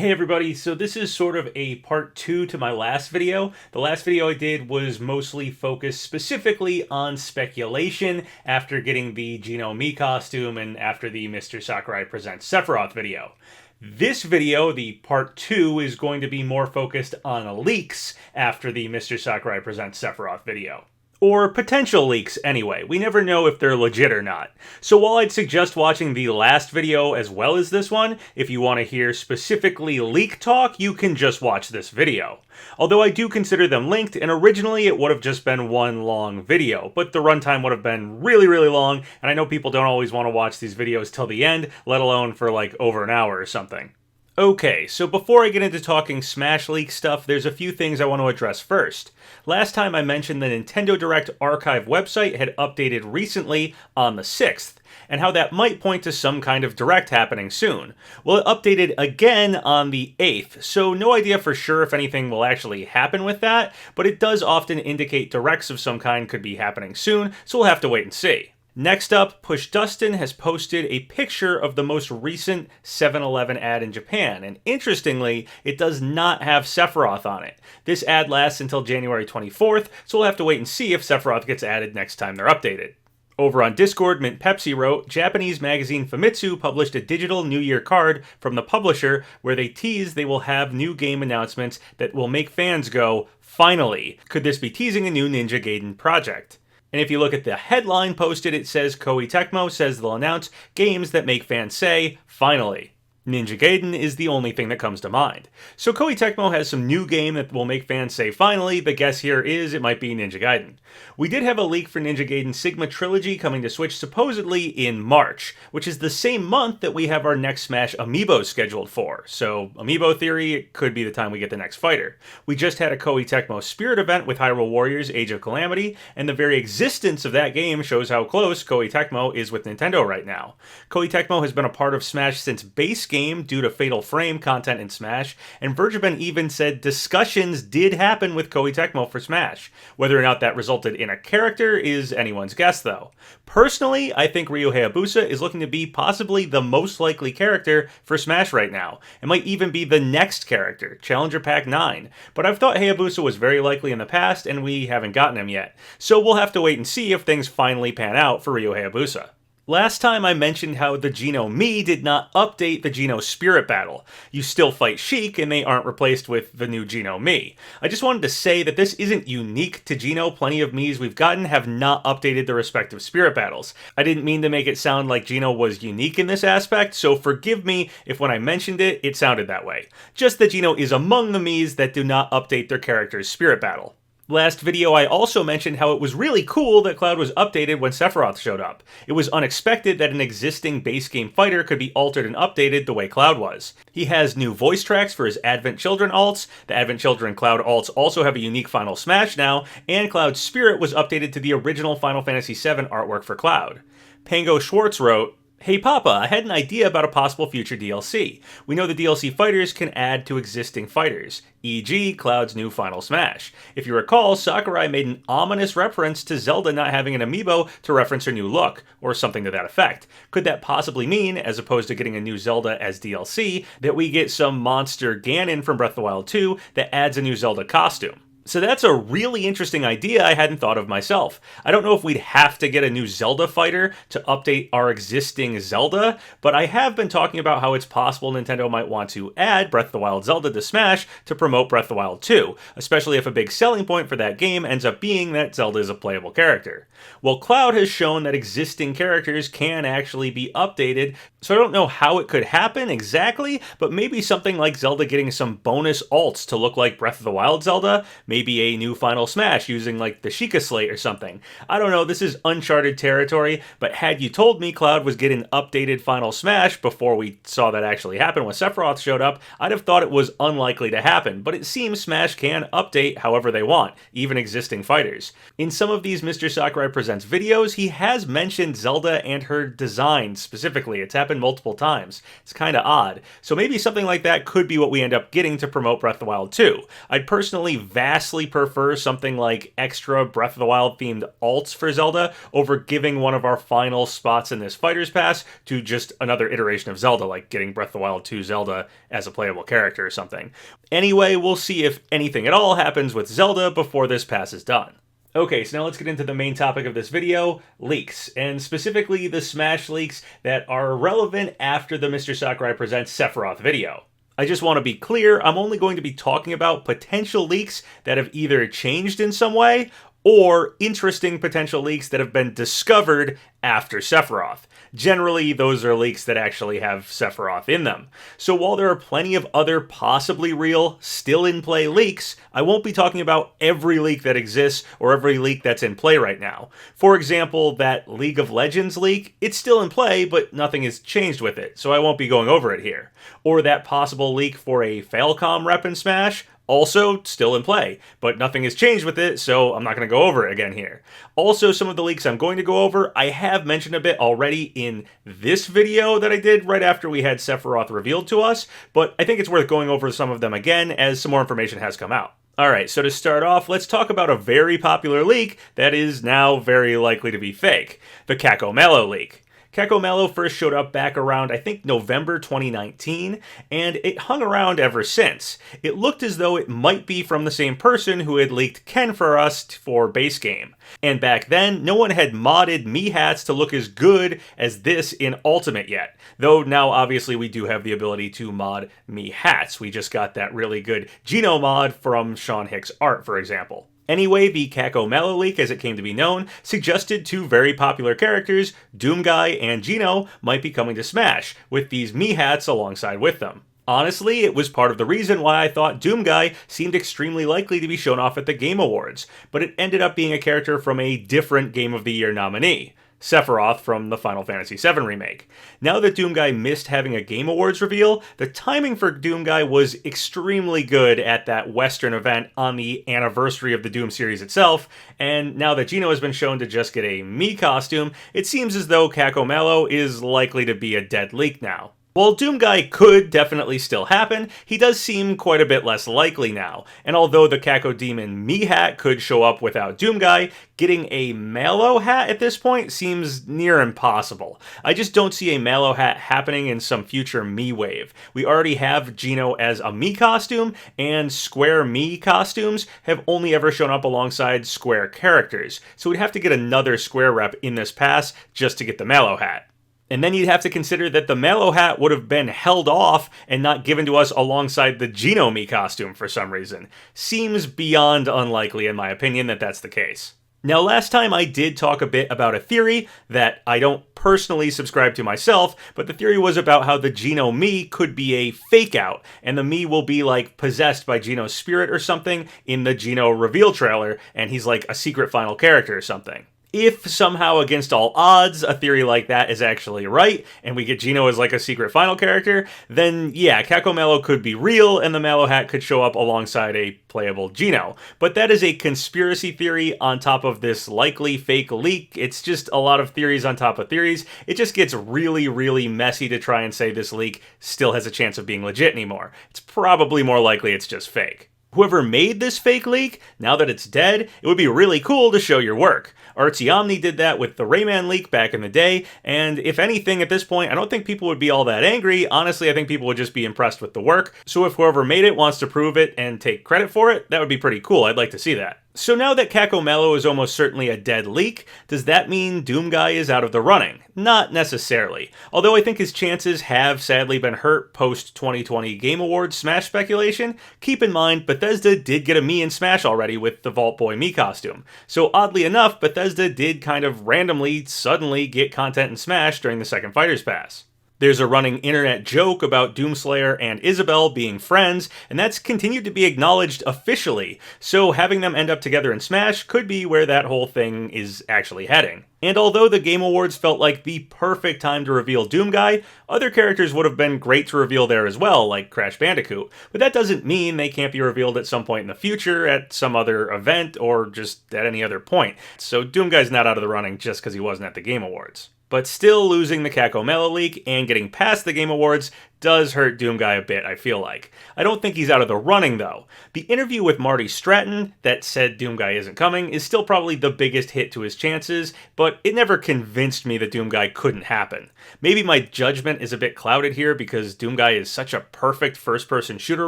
Hey everybody, so this is sort of a part 2 to my last video. The last video I did was mostly focused specifically on speculation after getting the Geno Me costume and after the Mr. Sakurai Presents Sephiroth video. This video, the part 2, is going to be more focused on leaks after the Mr. Sakurai Presents Sephiroth video. Or potential leaks, anyway. We never know if they're legit or not. So while I'd suggest watching the last video as well as this one, if you want to hear specifically leak talk, you can just watch this video. Although I do consider them linked, and originally it would have just been one long video, but the runtime would have been really long, and I know people don't always want to watch these videos till the end, let alone for like over an hour or something. Okay, so before I get into talking Smash Leak stuff, there's a few things I want to address first. Last time I mentioned the Nintendo Direct Archive website had updated recently on the 6th, and how that might point to some kind of Direct happening soon. Well, it updated again on the 8th, so no idea for sure if anything will actually happen with that, but it does often indicate Directs of some kind could be happening soon, so we'll have to wait and see. Next up, Push Dustin has posted a picture of the most recent 7-Eleven ad in Japan, and interestingly, it does not have Sephiroth on it. This ad lasts until January 24th, so we'll have to wait and see if Sephiroth gets added next time they're updated. Over on Discord, Mint Pepsi wrote, Japanese magazine Famitsu published a digital New Year card from the publisher where they tease they will have new game announcements that will make fans go, finally. Could this be teasing a new Ninja Gaiden project? And if you look at the headline posted, it says Koei Tecmo says they'll announce games that make fans say, finally. Ninja Gaiden is the only thing that comes to mind. So Koei Tecmo has some new game that will make fans say finally, but guess here is it might be Ninja Gaiden. We did have a leak for Ninja Gaiden Sigma Trilogy coming to Switch supposedly in March, which is the same month that we have our next Smash Amiibo scheduled for. So Amiibo theory, it could be the time we get the next fighter. We just had a Koei Tecmo Spirit event with Hyrule Warriors Age of Calamity, and the very existence of that game shows how close Koei Tecmo is with Nintendo right now. Koei Tecmo has been a part of Smash since base game due to Fatal Frame content in Smash, and Vergeben even said discussions did happen with Koei Tecmo for Smash. Whether or not that resulted in a character is anyone's guess though. Personally, I think Ryu Hayabusa is looking to be possibly the most likely character for Smash right now. It might even be the next character, Challenger Pack 9, but I've thought Hayabusa was very likely in the past and we haven't gotten him yet. So we'll have to wait and see if things finally pan out for Ryu Hayabusa. Last time I mentioned how the Geno Me did not update the Geno Spirit Battle. You still fight Sheik and they aren't replaced with the new Geno Me. I just wanted to say that this isn't unique to Geno. Plenty of Miis we've gotten have not updated the respective Spirit Battles. I didn't mean to make it sound like Geno was unique in this aspect, so forgive me if when I mentioned it, it sounded that way. Just that Geno is among the Miis that do not update their character's Spirit Battle. Last video I also mentioned how it was really cool that Cloud was updated when Sephiroth showed up. It was unexpected that an existing base game fighter could be altered and updated the way Cloud was. He has new voice tracks for his Advent Children alts, the Advent Children Cloud alts also have a unique Final Smash now, and Cloud's Spirit was updated to the original Final Fantasy VII artwork for Cloud. Pango Schwartz wrote, Hey Papa, I had an idea about a possible future DLC. We know the DLC fighters can add to existing fighters, e.g. Cloud's new Final Smash. If you recall, Sakurai made an ominous reference to Zelda not having an amiibo to reference her new look, or something to that effect. Could that possibly mean, as opposed to getting a new Zelda as DLC, that we get some monster Ganon from Breath of the Wild 2 that adds a new Zelda costume? So that's a really interesting idea I hadn't thought of myself. I don't know if we'd have to get a new Zelda fighter to update our existing Zelda, but I have been talking about how it's possible Nintendo might want to add Breath of the Wild Zelda to Smash to promote Breath of the Wild 2, especially if a big selling point for that game ends up being that Zelda is a playable character. Well, Cloud has shown that existing characters can actually be updated, so I don't know how it could happen exactly, but maybe something like Zelda getting some bonus alts to look like Breath of the Wild Zelda, maybe a new Final Smash using like the Sheikah Slate or something. I don't know, this is uncharted territory, but had you told me Cloud was getting updated Final Smash before we saw that actually happen when Sephiroth showed up, I'd have thought it was unlikely to happen, but it seems Smash can update however they want, even existing fighters. In some of these Mr. Sakurai Presents videos, he has mentioned Zelda and her design specifically. It's happened multiple times. It's kinda odd. So maybe something like that could be what we end up getting to promote Breath of the Wild 2. I'd personally vastly vastly prefer something like extra Breath of the Wild themed alts for Zelda over giving one of our final spots in this Fighter's Pass to just another iteration of Zelda, like getting Breath of the Wild 2 Zelda as a playable character or something. Anyway, we'll see if anything at all happens with Zelda before this pass is done. Okay, so now let's get into the main topic of this video, leaks, and specifically the Smash leaks that are relevant after the Mr. Sakurai Presents Sephiroth video. I just want to be clear, I'm only going to be talking about potential leaks that have either changed in some way or interesting potential leaks that have been discovered after Sephiroth. Generally, those are leaks that actually have Sephiroth in them. So while there are plenty of other possibly real, still in play leaks, I won't be talking about every leak that exists or every leak that's in play right now. For example, that League of Legends leak, it's still in play, but nothing has changed with it, so I won't be going over it here. Or that possible leak for a Failcom rep in Smash, also still in play, but nothing has changed with it, so I'm not going to go over it again here. Also, some of the leaks I'm going to go over, I have mentioned a bit already in this video that I did right after we had Sephiroth revealed to us, but I think it's worth going over some of them again as some more information has come out. Alright, so to start off, let's talk about a very popular leak that is now very likely to be fake, the Kakomelo leak. Kakomelo first showed up back around, I think, November 2019, and it hung around ever since. It looked as though it might be from the same person who had leaked Ken for us for base game. And back then, no one had modded Mii hats to look as good as this in Ultimate yet. Though now, obviously, we do have the ability to mod Mii hats. We just got that really good Geno mod from Sean Hicks' art, for example. Anyway, the Kakomelo leak, as it came to be known, suggested two very popular characters, Doomguy and Geno, might be coming to Smash, with these Mii hats alongside with them. Honestly, it was part of the reason why I thought Doomguy seemed extremely likely to be shown off at the Game Awards, but it ended up being a character from a different Game of the Year nominee, Sephiroth from the Final Fantasy VII Remake. Now that Doomguy missed having a Game Awards reveal, the timing for Doomguy was extremely good at that Western event on the anniversary of the Doom series itself, and now that Geno has been shown to just get a Mii costume, it seems as though Kakomelo is likely to be a dead leak now. While Doomguy could definitely still happen, he does seem quite a bit less likely now, and although the Cacodemon Mii hat could show up without Doomguy, getting a Mallow hat at this point seems near impossible. I just don't see a Mallow hat happening in some future Mii wave. We already have Geno as a Mii costume, and Square Mii costumes have only ever shown up alongside Square characters, so we'd have to get another Square rep in this pass just to get the Mallow hat. And then you'd have to consider that the Mallow hat would have been held off and not given to us alongside the Geno Mii costume for some reason. Seems beyond unlikely in my opinion that that's the case. Now last time I did talk a bit about a theory that I don't personally subscribe to myself, but the theory was about how the Geno Mii could be a fake out, and the Mii will be like possessed by Geno's spirit or something in the Geno reveal trailer, and he's like a secret final character or something. If somehow against all odds a theory like that is actually right, and we get Geno as like a secret final character, then yeah, Kakomelo could be real and the Mallow hat could show up alongside a playable Geno. But that is a conspiracy theory on top of this likely fake leak. It's just a lot of theories on top of theories. It just gets really, really messy to try and say this leak still has a chance of being legit anymore. It's probably more likely it's just fake. Whoever made this fake leak, now that it's dead, it would be really cool to show your work. Artsy Omni did that with the Rayman leak back in the day, and if anything at this point, I don't think people would be all that angry. Honestly, I think people would just be impressed with the work. So if whoever made it wants to prove it and take credit for it, that would be pretty cool. I'd like to see that. So now that Kakomelo is almost certainly a dead leak, does that mean Doomguy is out of the running? Not necessarily. Although I think his chances have sadly been hurt post-2020 Game Awards Smash speculation, keep in mind Bethesda did get a Mii in Smash already with the Vault Boy Mii costume. So oddly enough, Bethesda did kind of randomly, suddenly get content in Smash during the second Fighter's Pass. There's a running internet joke about Doomslayer and Isabelle being friends, and that's continued to be acknowledged officially, so having them end up together in Smash could be where that whole thing is actually heading. And although the Game Awards felt like the perfect time to reveal Doomguy, other characters would have been great to reveal there as well, like Crash Bandicoot, but that doesn't mean they can't be revealed at some point in the future, at some other event, or just at any other point. So Doomguy's not out of the running just because he wasn't at the Game Awards. But still, losing the Kakomelo leak and getting past the Game Awards does hurt Doomguy a bit, I feel like. I don't think he's out of the running, though. The interview with Marty Stratton that said Doomguy isn't coming is still probably the biggest hit to his chances, but it never convinced me that Doomguy couldn't happen. Maybe my judgment is a bit clouded here because Doomguy is such a perfect first-person shooter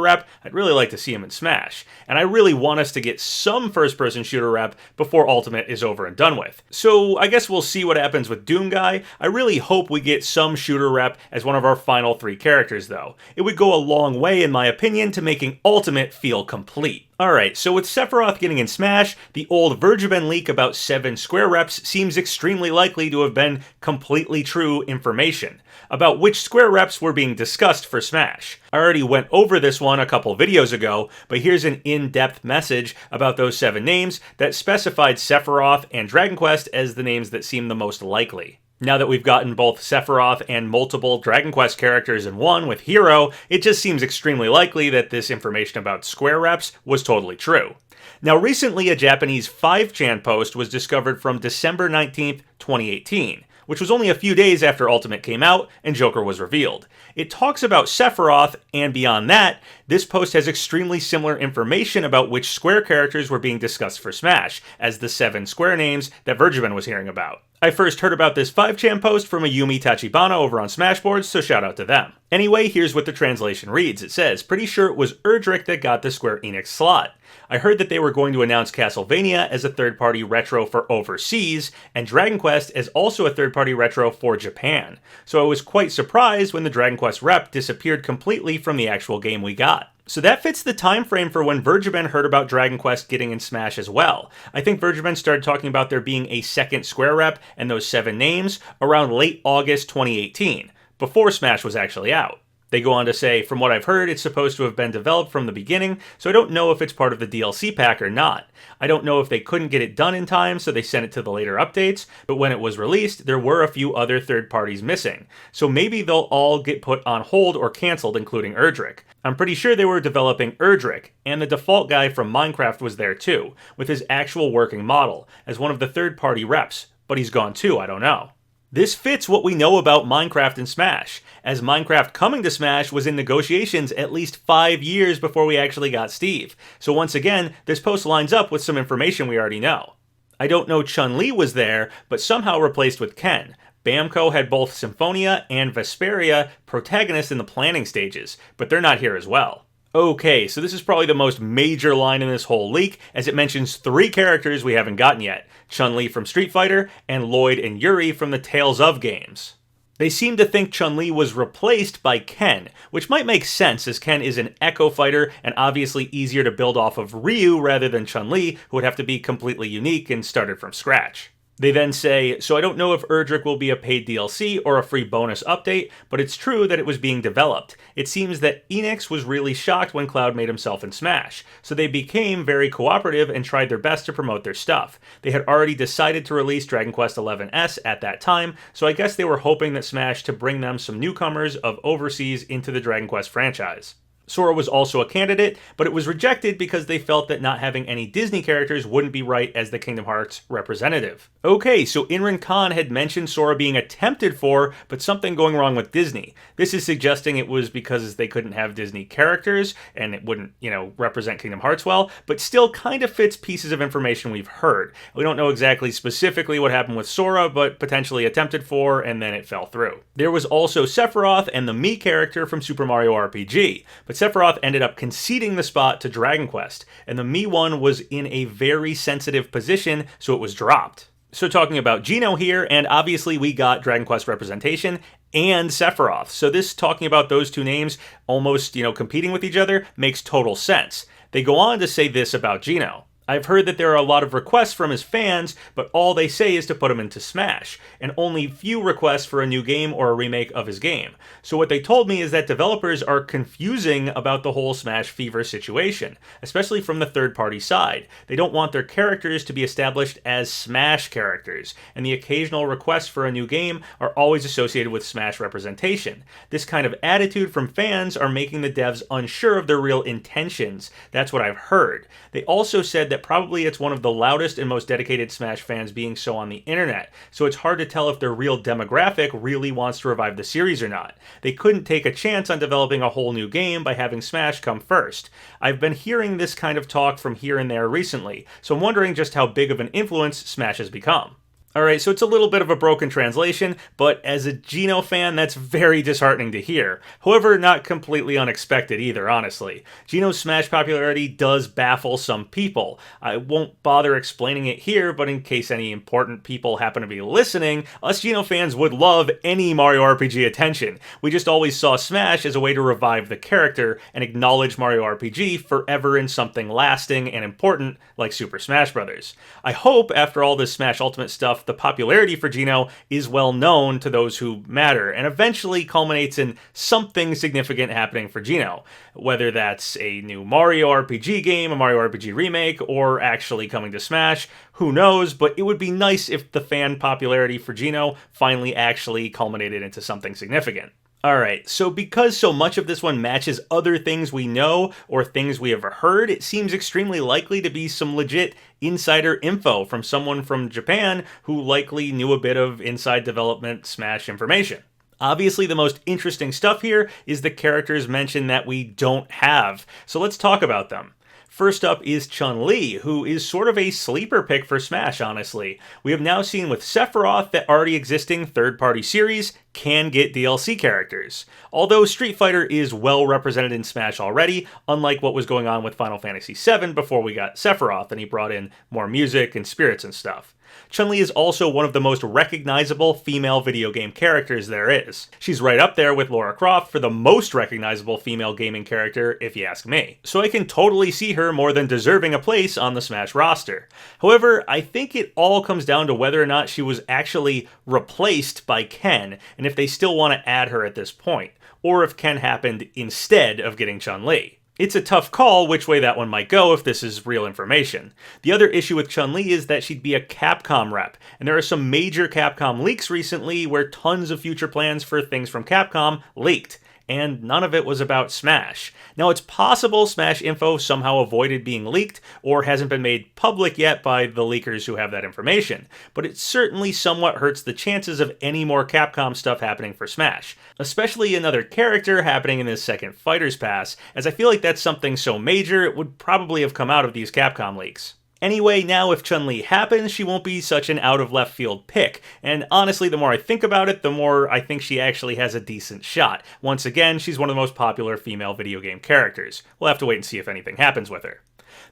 rep, I'd really like to see him in Smash. And I really want us to get some first-person shooter rep before Ultimate is over and done with. So I guess we'll see what happens with Doomguy. I really hope we get some shooter rep as one of our final 3 characters, though. It would go a long way, in my opinion, to making Ultimate feel complete. Alright, so with Sephiroth getting in Smash, the old Vergeben leak about 7 square reps seems extremely likely to have been completely true information about which square reps were being discussed for Smash. I already went over this one a couple videos ago, but here's an in-depth message about those 7 names that specified Sephiroth and Dragon Quest as the names that seem the most likely. Now that we've gotten both Sephiroth and multiple Dragon Quest characters in one with Hero, it just seems extremely likely that this information about square reps was totally true. Now recently a Japanese 5chan post was discovered from December 19th, 2018, which was only a few days after Ultimate came out and Joker was revealed. It talks about Sephiroth, and beyond that, this post has extremely similar information about which square characters were being discussed for Smash, as the 7 square names that Vergeben was hearing about. I first heard about this 5chan post from a Yumi Tachibana over on Smashboards, so shout out to them. Anyway, here's what the translation reads. It says, pretty sure it was Erdrick that got the Square Enix slot. I heard that they were going to announce Castlevania as a third-party retro for overseas, and Dragon Quest as also a third-party retro for Japan. So I was quite surprised when the Dragon Quest rep disappeared completely from the actual game we got. So that fits the time frame for when Vergeben heard about Dragon Quest getting in Smash as well. I think Vergeben started talking about there being a second square rep and those 7 names around late August 2018, before Smash was actually out. They go on to say, from what I've heard, it's supposed to have been developed from the beginning, so I don't know if it's part of the DLC pack or not. I don't know if they couldn't get it done in time, so they sent it to the later updates, but when it was released, there were a few other third parties missing. So maybe they'll all get put on hold or cancelled, including Erdrick. I'm pretty sure they were developing Erdrick, and the default guy from Minecraft was there too, with his actual working model, as one of the third-party reps, but he's gone too, I don't know. This fits what we know about Minecraft and Smash, as Minecraft coming to Smash was in negotiations at least 5 years before we actually got Steve. So once again, this post lines up with some information we already know. I don't know Chun-Li was there, but somehow replaced with Ken. Bamco had both Symphonia and Vesperia protagonists in the planning stages, but they're not here as well. Okay, so this is probably the most major line in this whole leak, as it mentions 3 characters we haven't gotten yet. Chun-Li from Street Fighter, and Lloyd and Yuri from the Tales of games. They seem to think Chun-Li was replaced by Ken, which might make sense as Ken is an Echo fighter and obviously easier to build off of Ryu rather than Chun-Li, who would have to be completely unique and started from scratch. They then say, so I don't know if Erdrick will be a paid DLC or a free bonus update, but it's true that it was being developed. It seems that Enix was really shocked when Cloud made himself in Smash, so they became very cooperative and tried their best to promote their stuff. They had already decided to release Dragon Quest XI's at that time, so I guess they were hoping that Smash to bring them some newcomers of overseas into the Dragon Quest franchise. Sora was also a candidate, but it was rejected because they felt that not having any Disney characters wouldn't be right as the Kingdom Hearts representative. Okay, so Imran Khan had mentioned Sora being attempted for, but something going wrong with Disney. This is suggesting it was because they couldn't have Disney characters, and it wouldn't, represent Kingdom Hearts well, but still kind of fits pieces of information we've heard. We don't know exactly specifically what happened with Sora, but potentially attempted for, and then it fell through. There was also Sephiroth and the Mii character from Super Mario RPG, but Sephiroth ended up conceding the spot to Dragon Quest, and the Mii one was in a very sensitive position, so it was dropped. So talking about Geno here, and obviously we got Dragon Quest representation and Sephiroth, so this talking about those 2 names almost, competing with each other makes total sense. They go on to say this about Geno. I've heard that there are a lot of requests from his fans, but all they say is to put him into Smash, and only few requests for a new game or a remake of his game. So what they told me is that developers are confusing about the whole Smash Fever situation, especially from the third-party side. They don't want their characters to be established as Smash characters, and the occasional requests for a new game are always associated with Smash representation. This kind of attitude from fans are making the devs unsure of their real intentions. That's what I've heard. They also said that that probably it's one of the loudest and most dedicated Smash fans being so on the internet, so it's hard to tell if their real demographic really wants to revive the series or not. They couldn't take a chance on developing a whole new game by having Smash come first. I've been hearing this kind of talk from here and there recently, so I'm wondering just how big of an influence Smash has become. Alright, so it's a little bit of a broken translation, but as a Geno fan, that's very disheartening to hear. However, not completely unexpected either, honestly. Geno's Smash popularity does baffle some people. I won't bother explaining it here, but in case any important people happen to be listening, us Geno fans would love any Mario RPG attention. We just always saw Smash as a way to revive the character and acknowledge Mario RPG forever in something lasting and important like Super Smash Bros. I hope, after all this Smash Ultimate stuff, the popularity for Geno is well known to those who matter, and eventually culminates in something significant happening for Geno. Whether that's a new Mario RPG game, a Mario RPG remake, or actually coming to Smash, who knows, but it would be nice if the fan popularity for Geno finally actually culminated into something significant. Alright, so because so much of this one matches other things we know or things we have heard, it seems extremely likely to be some legit insider info from someone from Japan who likely knew a bit of inside development Smash information. Obviously, the most interesting stuff here is the characters mentioned that we don't have, so let's talk about them. First up is Chun-Li, who is sort of a sleeper pick for Smash, honestly. We have now seen with Sephiroth that already existing third-party series can get DLC characters. Although Street Fighter is well represented in Smash already, unlike what was going on with Final Fantasy VII before we got Sephiroth and he brought in more music and spirits and stuff. Chun-Li is also one of the most recognizable female video game characters there is. She's right up there with Lara Croft for the most recognizable female gaming character, if you ask me. So I can totally see her more than deserving a place on the Smash roster. However, I think it all comes down to whether or not she was actually replaced by Ken, and if they still want to add her at this point, or if Ken happened instead of getting Chun-Li. It's a tough call which way that one might go if this is real information. The other issue with Chun-Li is that she'd be a Capcom rep, and there are some major Capcom leaks recently where tons of future plans for things from Capcom leaked, and none of it was about Smash. Now, it's possible Smash info somehow avoided being leaked, or hasn't been made public yet by the leakers who have that information, but it certainly somewhat hurts the chances of any more Capcom stuff happening for Smash, especially another character happening in this second Fighter's Pass, as I feel like that's something so major it would probably have come out of these Capcom leaks. Anyway, now if Chun-Li happens, she won't be such an out-of-left-field pick, and honestly, the more I think about it, the more I think she actually has a decent shot. Once again, she's one of the most popular female video game characters. We'll have to wait and see if anything happens with her.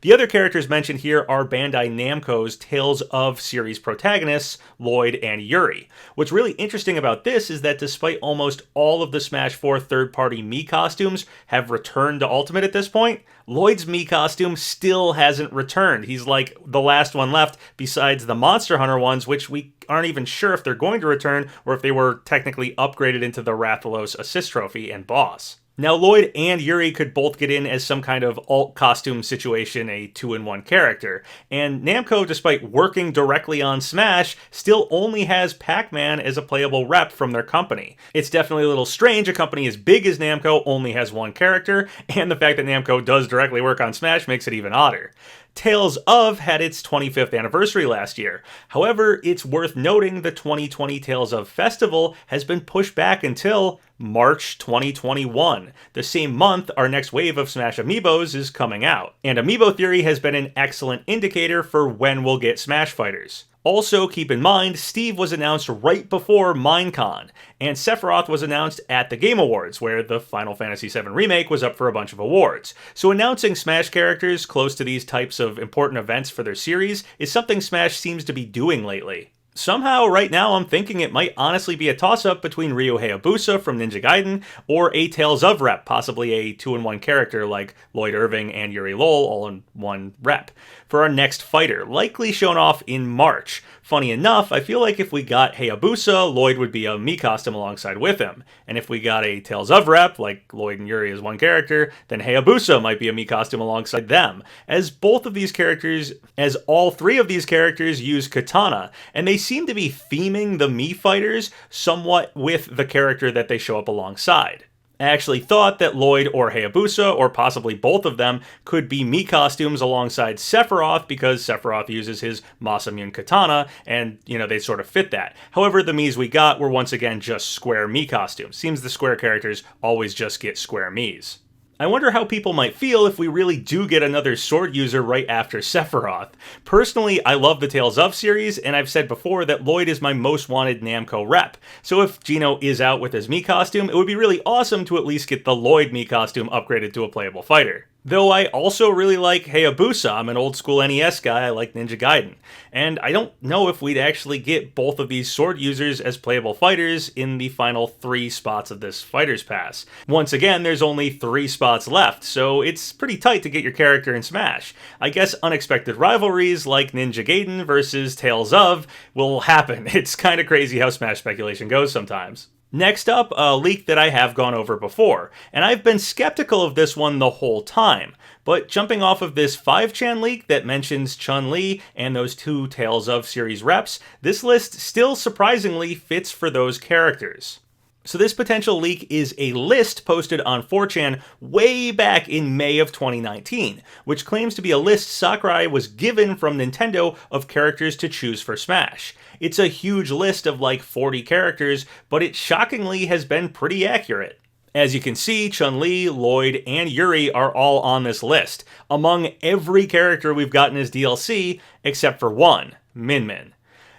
The other characters mentioned here are Bandai Namco's Tales of series protagonists, Lloyd and Yuri. What's really interesting about this is that despite almost all of the Smash 4 third-party Mii costumes have returned to Ultimate at this point, Lloyd's Mii costume still hasn't returned. He's like the last one left besides the Monster Hunter ones, which we aren't even sure if they're going to return or if they were technically upgraded into the Rathalos Assist Trophy and Boss. Now, Lloyd and Yuri could both get in as some kind of alt costume situation, a 2-in-1 character, and Namco, despite working directly on Smash, still only has Pac-Man as a playable rep from their company. It's definitely a little strange a company as big as Namco only has one character, and the fact that Namco does directly work on Smash makes it even odder. Tales of had its 25th anniversary last year. However, it's worth noting the 2020 Tales of Festival has been pushed back until March 2021. The same month, our next wave of Smash Amiibos is coming out. And Amiibo Theory has been an excellent indicator for when we'll get Smash Fighters. Also, keep in mind, Steve was announced right before Minecon, and Sephiroth was announced at the Game Awards, where the Final Fantasy VII Remake was up for a bunch of awards. So announcing Smash characters close to these types of important events for their series is something Smash seems to be doing lately. Somehow, right now, I'm thinking it might honestly be a toss-up between Ryo Hayabusa from Ninja Gaiden or a Tales of rep, possibly a 2-in-1 character like Lloyd Irving and Yuri Lowell all in one rep, for our next fighter, likely shown off in March. Funny enough, I feel like if we got Hayabusa, Lloyd would be a Mii costume alongside with him. And if we got a Tales of rep, like Lloyd and Yuri as one character, then Hayabusa might be a Mii costume alongside them. As all three of these characters use katana, and they seem to be theming the Mii fighters somewhat with the character that they show up alongside. I actually thought that Lloyd or Hayabusa, or possibly both of them, could be Mii costumes alongside Sephiroth, because Sephiroth uses his Masamune katana, and, they sort of fit that. However, the Miis we got were once again just square Mii costumes. Seems the square characters always just get square Miis. I wonder how people might feel if we really do get another sword user right after Sephiroth. Personally, I love the Tales of series, and I've said before that Lloyd is my most wanted Namco rep. So if Geno is out with his Mii costume, it would be really awesome to at least get the Lloyd Mii costume upgraded to a playable fighter. Though I also really like Hayabusa. I'm an old school NES guy, I like Ninja Gaiden. And I don't know if we'd actually get both of these sword users as playable fighters in the final 3 spots of this Fighters Pass. Once again, there's only 3 spots left, so it's pretty tight to get your character in Smash. I guess unexpected rivalries like Ninja Gaiden versus Tales of will happen. It's kinda crazy how Smash speculation goes sometimes. Next up, a leak that I have gone over before, and I've been skeptical of this one the whole time, but jumping off of this 5chan leak that mentions Chun-Li and those 2 Tales of series reps, this list still surprisingly fits for those characters. So this potential leak is a list posted on 4chan way back in May of 2019, which claims to be a list Sakurai was given from Nintendo of characters to choose for Smash. It's a huge list of like 40 characters, but it shockingly has been pretty accurate. As you can see, Chun-Li, Lloyd, and Yuri are all on this list, among every character we've gotten as DLC, except for one, Min Min.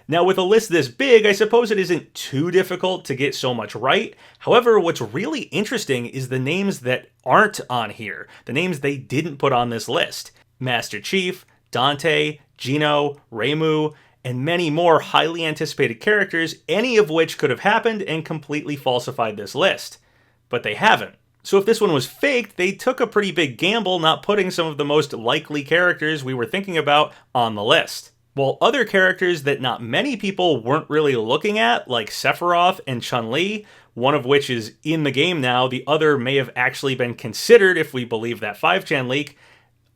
Now, with a list this big, I suppose it isn't too difficult to get so much right. However, what's really interesting is the names that aren't on here, the names they didn't put on this list. Master Chief, Dante, Geno, Reimu, and many more highly anticipated characters, any of which could have happened and completely falsified this list. But they haven't. So if this one was faked, they took a pretty big gamble not putting some of the most likely characters we were thinking about on the list. While other characters that not many people weren't really looking at, like Sephiroth and Chun-Li, one of which is in the game now, the other may have actually been considered if we believe that 5chan leak,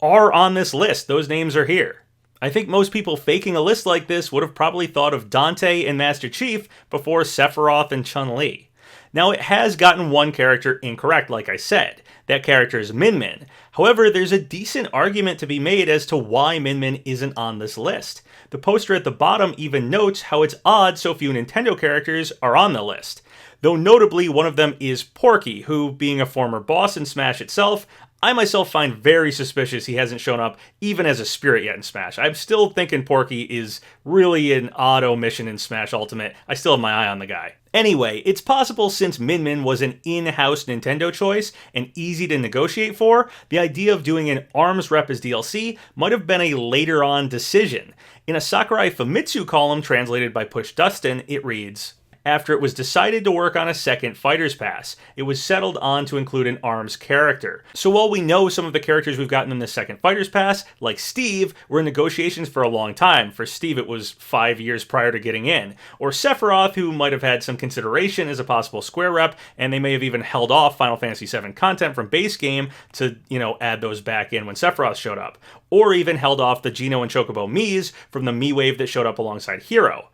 are on this list. Those names are here. I think most people faking a list like this would have probably thought of Dante and Master Chief before Sephiroth and Chun-Li. Now, it has gotten one character incorrect, like I said. That character is Min Min. However, there's a decent argument to be made as to why Min Min isn't on this list. The poster at the bottom even notes how it's odd so few Nintendo characters are on the list. Though notably, one of them is Porky, who, being a former boss in Smash itself, I myself find very suspicious he hasn't shown up even as a spirit yet in Smash. I'm still thinking Porky is really an odd omission in Smash Ultimate. I still have my eye on the guy. Anyway, it's possible since Min Min was an in-house Nintendo choice and easy to negotiate for, the idea of doing an ARMS rep as DLC might have been a later on decision. In a Sakurai Famitsu column translated by Push Dustin, it reads, "After it was decided to work on a second Fighters Pass, it was settled on to include an ARMS character. So while we know some of the characters we've gotten in the second Fighters Pass, like Steve, were in negotiations for a long time. For Steve, it was 5 years prior to getting in. Or Sephiroth, who might have had some consideration as a possible Square rep, and they may have even held off Final Fantasy VII content from base game to, add those back in when Sephiroth showed up. Or even held off the Geno and Chocobo Miis from the Mii wave that showed up alongside Hero.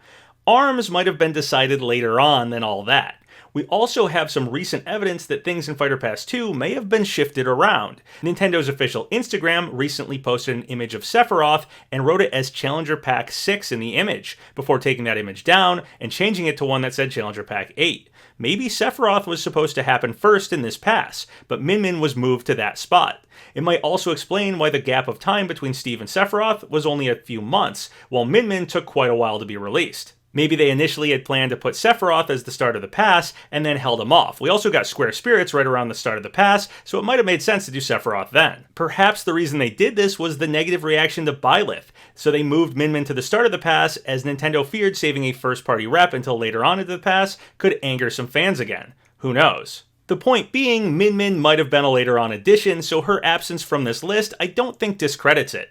ARMS might have been decided later on than all that. We also have some recent evidence that things in Fighter Pass 2 may have been shifted around. Nintendo's official Instagram recently posted an image of Sephiroth and wrote it as Challenger Pack 6 in the image, before taking that image down and changing it to one that said Challenger Pack 8. Maybe Sephiroth was supposed to happen first in this pass, but Min Min was moved to that spot. It might also explain why the gap of time between Steve and Sephiroth was only a few months, while Min Min took quite a while to be released. Maybe they initially had planned to put Sephiroth as the start of the pass, and then held him off. We also got Square Spirits right around the start of the pass, so it might have made sense to do Sephiroth then. Perhaps the reason they did this was the negative reaction to Byleth, so they moved Min Min to the start of the pass, as Nintendo feared saving a first-party rep until later on into the pass could anger some fans again. Who knows? The point being, Min Min might have been a later on addition, so her absence from this list I don't think discredits it.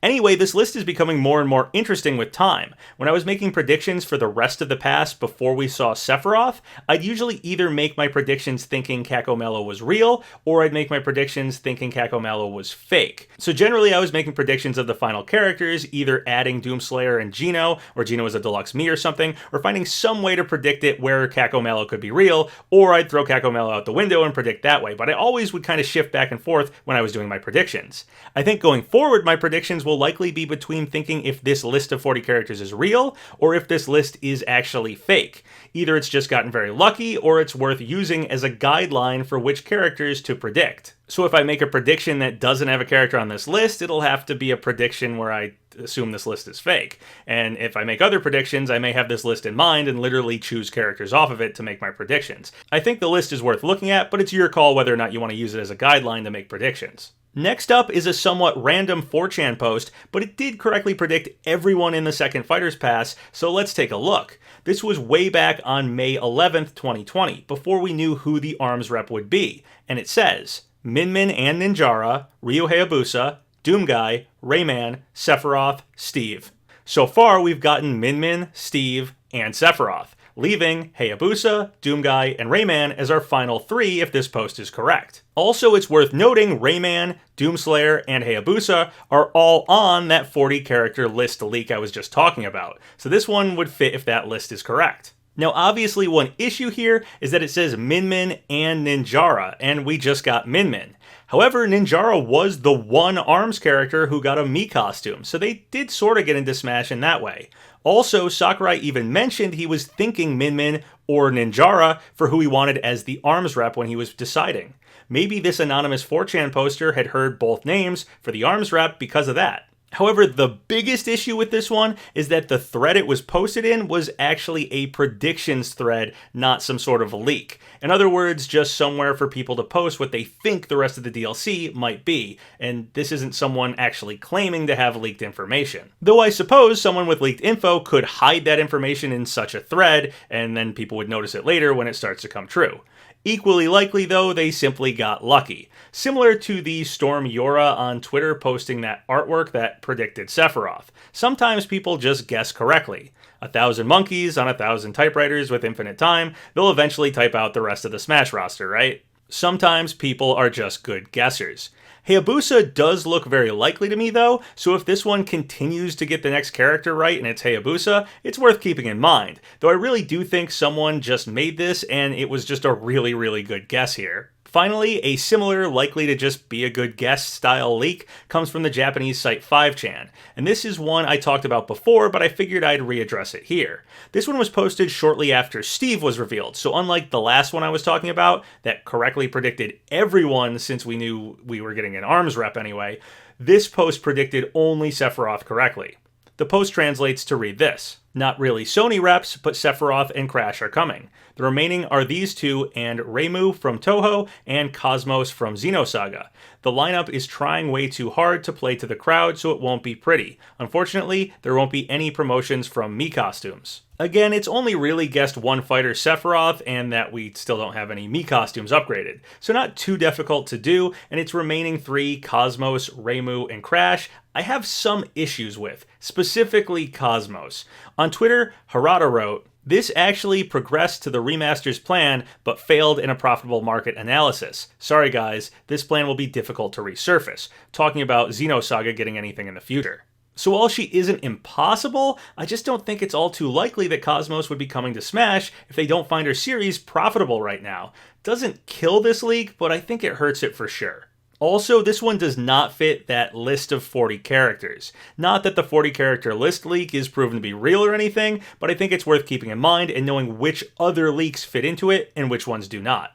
Anyway, this list is becoming more and more interesting with time. When I was making predictions for the rest of the past before we saw Sephiroth, I'd usually either make my predictions thinking CacoMello was real, or I'd make my predictions thinking CacoMello was fake. So generally I was making predictions of the final characters, either adding Doomslayer and Geno, or Geno as a deluxe me or something, or finding some way to predict it where CacoMello could be real, or I'd throw CacoMello out the window and predict that way, but I always would kind of shift back and forth when I was doing my predictions. I think going forward, my predictions will likely be between thinking if this list of 40 characters is real, or if this list is actually fake. Either it's just gotten very lucky, or it's worth using as a guideline for which characters to predict. So if I make a prediction that doesn't have a character on this list, it'll have to be a prediction where I assume this list is fake. And if I make other predictions, I may have this list in mind and literally choose characters off of it to make my predictions. I think the list is worth looking at, but it's your call whether or not you want to use it as a guideline to make predictions. Next up is a somewhat random 4chan post, but it did correctly predict everyone in the second Fighter's Pass, so let's take a look. This was way back on May 11th, 2020, before we knew who the ARMS rep would be, and it says, Min Min and Ninjara, Ryu Hayabusa, Doomguy, Rayman, Sephiroth, Steve. So far, we've gotten Min Min, Steve, and Sephiroth, leaving Hayabusa, Doomguy, and Rayman as our final 3 if this post is correct. Also, it's worth noting Rayman, Doomslayer, and Hayabusa are all on that 40 character list leak I was just talking about, so this one would fit if that list is correct. Now obviously one issue here is that it says Min Min and Ninjara, and we just got Min Min. However, Ninjara was the one ARMS character who got a Mii costume, so they did sort of get into Smash in that way. Also, Sakurai even mentioned he was thinking Min Min or Ninjara for who he wanted as the ARMS rep when he was deciding. Maybe this anonymous 4chan poster had heard both names for the ARMS rep because of that. However, the biggest issue with this one is that the thread it was posted in was actually a predictions thread, not some sort of leak. In other words, just somewhere for people to post what they think the rest of the DLC might be, and this isn't someone actually claiming to have leaked information. Though I suppose someone with leaked info could hide that information in such a thread, and then people would notice it later when it starts to come true. Equally likely, though, they simply got lucky. Similar to the Storm Yora on Twitter posting that artwork that predicted Sephiroth. Sometimes people just guess correctly. 1,000 monkeys on 1,000 typewriters with infinite time, they'll eventually type out the rest of the Smash roster, right? Sometimes people are just good guessers. Hayabusa does look very likely to me though, so if this one continues to get the next character right and it's Hayabusa, it's worth keeping in mind. Though I really do think someone just made this and it was just a really good guess here. Finally, a similar, likely to just be a good guess style leak comes from the Japanese site 5chan, and this is one I talked about before, but I figured I'd readdress it here. This one was posted shortly after Steve was revealed, so unlike the last one I was talking about, that correctly predicted everyone since we knew we were getting an ARMS rep anyway, this post predicted only Sephiroth correctly. The post translates to read this. Not really Sony reps, but Sephiroth and Crash are coming. The remaining are these two and Reimu from Toho and Cosmos from Xenosaga. The lineup is trying way too hard to play to the crowd, so it won't be pretty. Unfortunately, there won't be any promotions from Mii costumes. Again, it's only really guessed one fighter, Sephiroth, and that we still don't have any Mii costumes upgraded. So not too difficult to do, and its remaining 3, Cosmos, Reimu, and Crash, I have some issues with, specifically Cosmos. On Twitter, Harada wrote, "This actually progressed to the remaster's plan, but failed in a profitable market analysis. Sorry guys, this plan will be difficult to resurface," talking about Xenosaga getting anything in the future. So while she isn't impossible, I just don't think it's all too likely that Cosmos would be coming to Smash if they don't find her series profitable right now. Doesn't kill this leak, but I think it hurts it for sure. Also, this one does not fit that list of 40 characters. Not that the 40 character list leak is proven to be real or anything, but I think it's worth keeping in mind and knowing which other leaks fit into it and which ones do not.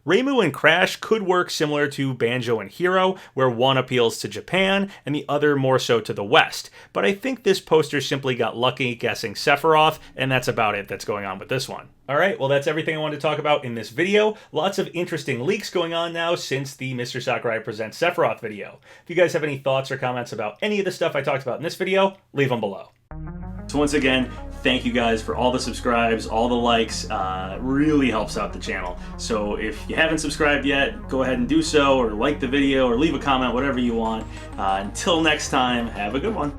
Reimu and Crash could work similar to Banjo and Hero, where one appeals to Japan and the other more so to the West, but I think this poster simply got lucky guessing Sephiroth, and that's about it that's going on with this one. Alright, well that's everything I wanted to talk about in this video. Lots of interesting leaks going on now since the Mr. Sakurai Presents Sephiroth video. If you guys have any thoughts or comments about any of the stuff I talked about in this video, leave them below. So once again, Thank you guys for all the subscribes, all the likes. It really helps out the channel. So if you haven't subscribed yet, go ahead and do so, or like the video, or leave a comment, whatever you want. Until next time, have a good one.